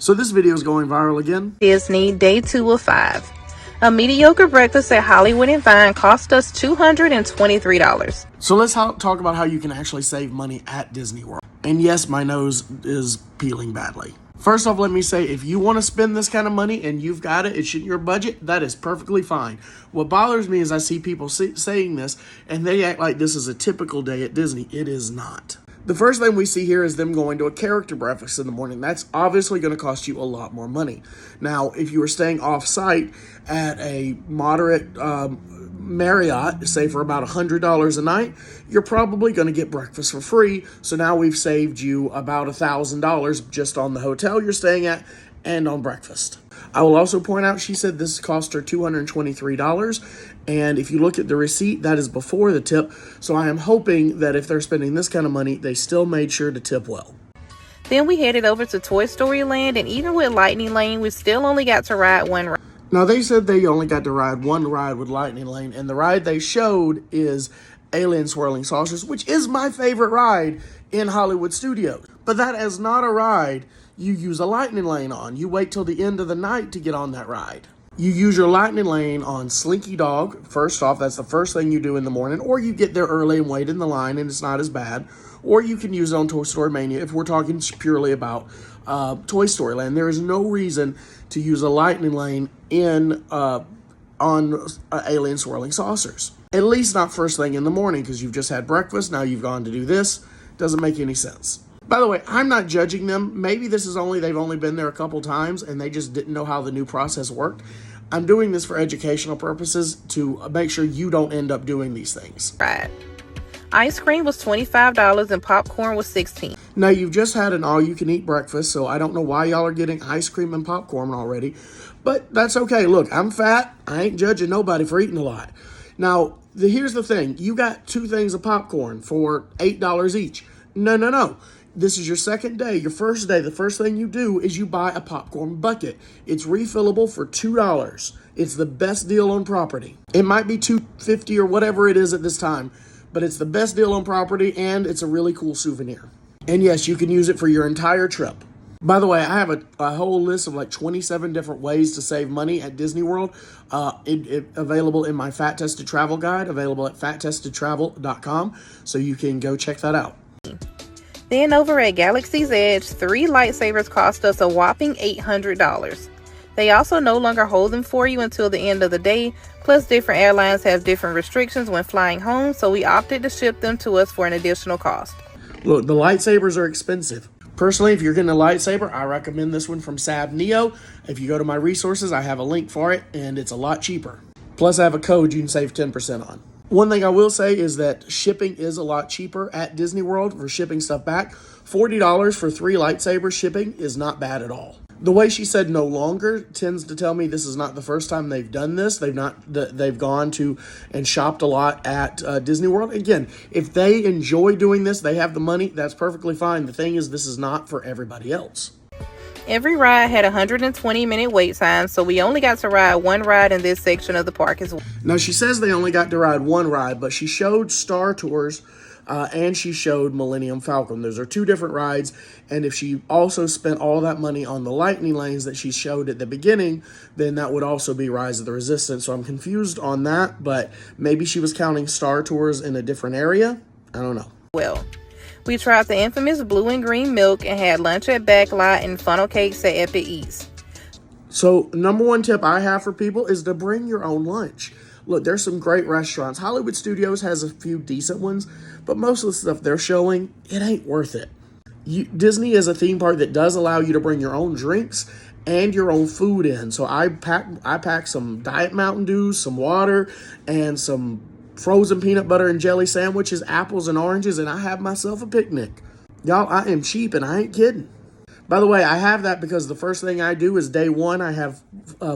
So this video is going viral again. Disney, day 2 of 5. A mediocre breakfast at Hollywood and Vine cost us $223. So let's talk about how you can actually save money at Disney World. And yes, my nose is peeling badly. First off, let me say, if you want to spend this kind of money and you've got it, it's in your budget, that is perfectly fine. What bothers me is I see people saying this and they act like this is a typical day at Disney. It is not. The first thing we see here is them going to a character breakfast in the morning. That's obviously going to cost you a lot more money. Now, if you were staying off-site at a moderate Marriott, say for about $100 a night, you're probably going to get breakfast for free. So now we've saved you about $1,000 just on the hotel you're staying at and on breakfast. I will also point out, she said this cost her $223. And if you look at the receipt, that is before the tip. So I am hoping that if they're spending this kind of money, they still made sure to tip well. Then we headed over to Toy Story Land, and even with Lightning Lane, we still only got to ride one ride. Now, they said they only got to ride one ride with Lightning Lane, and the ride they showed is Alien Swirling Saucers, which is my favorite ride in Hollywood Studios. But that is not a ride you use a Lightning Lane on. You wait till the end of the night to get on that ride. You use your Lightning Lane on Slinky Dog. First off, that's the first thing you do in the morning, or you get there early and wait in the line, and it's not as bad. Or you can use it on Toy Story Mania if we're talking purely about Toy Story Land. There is no reason to use a Lightning Lane on Alien Swirling Saucers. At least not first thing in the morning, because you've just had breakfast, now you've gone to do this. Doesn't make any sense. By the way, I'm not judging them. Maybe they've only been there a couple times and they just didn't know how the new process worked. I'm doing this for educational purposes to make sure you don't end up doing these things. Right. Ice cream was $25 and popcorn was $16. Now, you've just had an all-you-can-eat breakfast, so I don't know why y'all are getting ice cream and popcorn already, but that's okay. Look, I'm fat. I ain't judging nobody for eating a lot. Now, here's the thing. You got 2 things of popcorn for $8 each. No. This is your second day, your first day. The first thing you do is you buy a popcorn bucket. It's refillable for $2. It's the best deal on property. It might be $2.50 or whatever it is at this time, but it's the best deal on property and it's a really cool souvenir. And yes, you can use it for your entire trip. By the way, I have a whole list of like 27 different ways to save money at Disney World. Available in my Fat Tested Travel Guide, available at fattestedtravel.com, so you can go check that out. Then over at Galaxy's Edge, 3 lightsabers cost us a whopping $800. They also no longer hold them for you until the end of the day, plus different airlines have different restrictions when flying home, so we opted to ship them to us for an additional cost. Look, the lightsabers are expensive. Personally, if you're getting a lightsaber, I recommend this one from Sav Neo. If you go to my resources, I have a link for it, and it's a lot cheaper. Plus, I have a code you can save 10% on. One thing I will say is that shipping is a lot cheaper at Disney World for shipping stuff back. $40 for 3 lightsabers shipping is not bad at all. The way she said no longer tends to tell me this is not the first time they've done this. They've gone to and shopped a lot at Disney World. Again, if they enjoy doing this, they have the money, that's perfectly fine. The thing is, this is not for everybody else. Every ride had a 120-minute wait time, so we only got to ride one ride in this section of the park as well. Now, she says they only got to ride one ride, but she showed Star Tours and she showed Millennium Falcon. Those are 2 different rides, and if she also spent all that money on the Lightning Lanes that she showed at the beginning, then that would also be Rise of the Resistance. So I'm confused on that, but maybe she was counting Star Tours in a different area. I don't know. Well, we tried the infamous blue and green milk and had lunch at Backlot and funnel cakes at Epic Eats. So number 1 tip I have for people is to bring your own lunch. Look, there's some great restaurants. Hollywood Studios has a few decent ones, but most of the stuff they're showing, it ain't worth it. Disney is a theme park that does allow you to bring your own drinks and your own food in. So I packed some Diet Mountain Dews, some water, and some frozen peanut butter and jelly sandwiches, apples and oranges, and I have myself a picnic. Y'all, I am cheap and I ain't kidding. By the way, I have that because the first thing I do is day 1, I have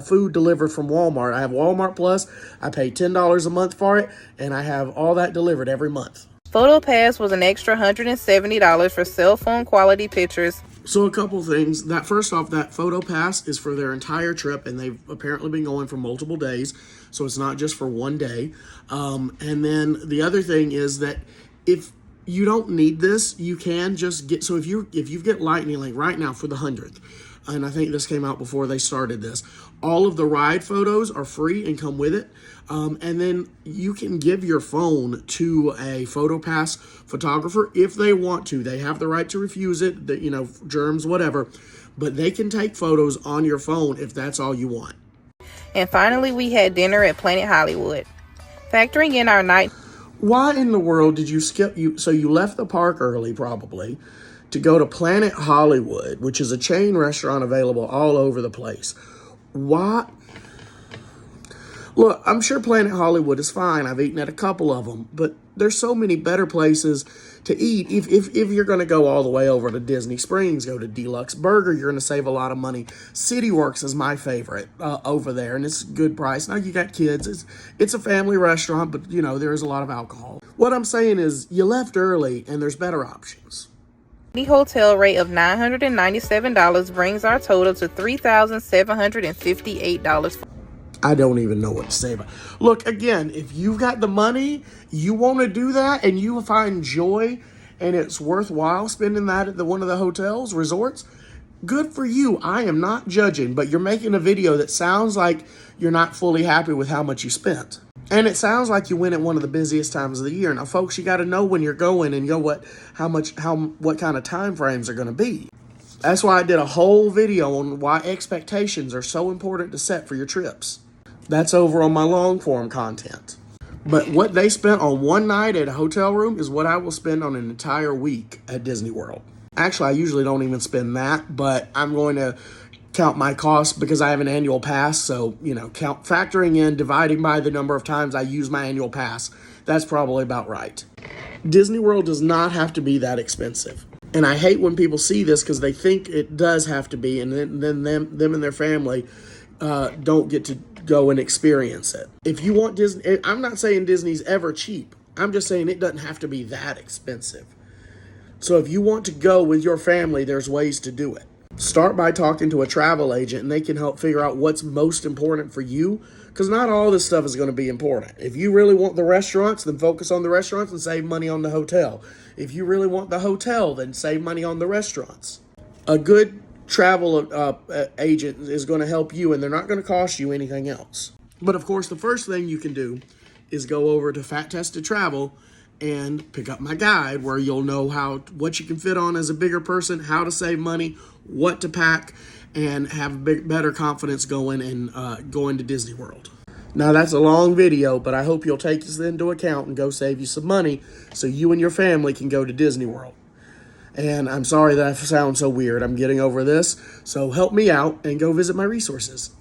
food delivered from Walmart. I have Walmart Plus. I pay $10 a month for it, and I have all that delivered every month. PhotoPass was an extra $170 for cell phone quality pictures. So a couple things. First off, that PhotoPass is for their entire trip, and they've apparently been going for multiple days, so it's not just for one day. And then the other thing is that if you don't need this, you can just get, so if you get Lightning Link right now for the 100th, and I think this came out before they started this. All of the ride photos are free and come with it. And then you can give your phone to a PhotoPass photographer if they want to. They have the right to refuse it, germs, whatever. But they can take photos on your phone if that's all you want. And finally, we had dinner at Planet Hollywood. Factoring in our night. Why in the world did you skip? So you left the park early, probably, to go to Planet Hollywood, which is a chain restaurant available all over the place. Why? Look, I'm sure Planet Hollywood is fine. I've eaten at a couple of them, but there's so many better places to eat. If you're going to go all the way over to Disney Springs, go to Deluxe Burger, you're going to save a lot of money. CityWorks is my favorite over there, and it's a good price. Now, you got kids. It's a family restaurant, but, there is a lot of alcohol. What I'm saying is you left early, and there's better options. The hotel rate of $997 brings our total to $3,758. I don't even know what to say about it. Look, again, if you've got the money, you want to do that, and you find joy, and it's worthwhile spending that at one of the hotels, resorts, good for you. I am not judging, but you're making a video that sounds like you're not fully happy with how much you spent. And it sounds like you went at one of the busiest times of the year. Now, folks, you got to know when you're going and what kind of time frames are going to be. That's why I did a whole video on why expectations are so important to set for your trips. That's over on my long form content. But what they spent on one night at a hotel room is what I will spend on an entire week at Disney World. Actually, I usually don't even spend that, but I'm going to count my costs because I have an annual pass. So, factoring in, dividing by the number of times I use my annual pass, that's probably about right. Disney World does not have to be that expensive. And I hate when people see this because they think it does have to be, and then them and their family don't get to go and experience it. If you want Disney, I'm not saying Disney's ever cheap. I'm just saying it doesn't have to be that expensive. So if you want to go with your family, there's ways to do it. Start by talking to a travel agent, and they can help figure out what's most important for you, because not all this stuff is going to be important. If you really want the restaurants, then focus on the restaurants and save money on the hotel. If you really want the hotel, then save money on the restaurants. A good travel agent is going to help you, and they're not going to cost you anything else. But of course, the first thing you can do is go over to Fat Tested Travel and pick up my guide, where you'll know what you can fit on as a bigger person, how to save money, what to pack, and have better confidence going to Disney World. Now, that's a long video, but I hope you'll take this into account and go save you some money so you and your family can go to Disney World. And I'm sorry that I sound so weird. I'm getting over this. So help me out and go visit my resources.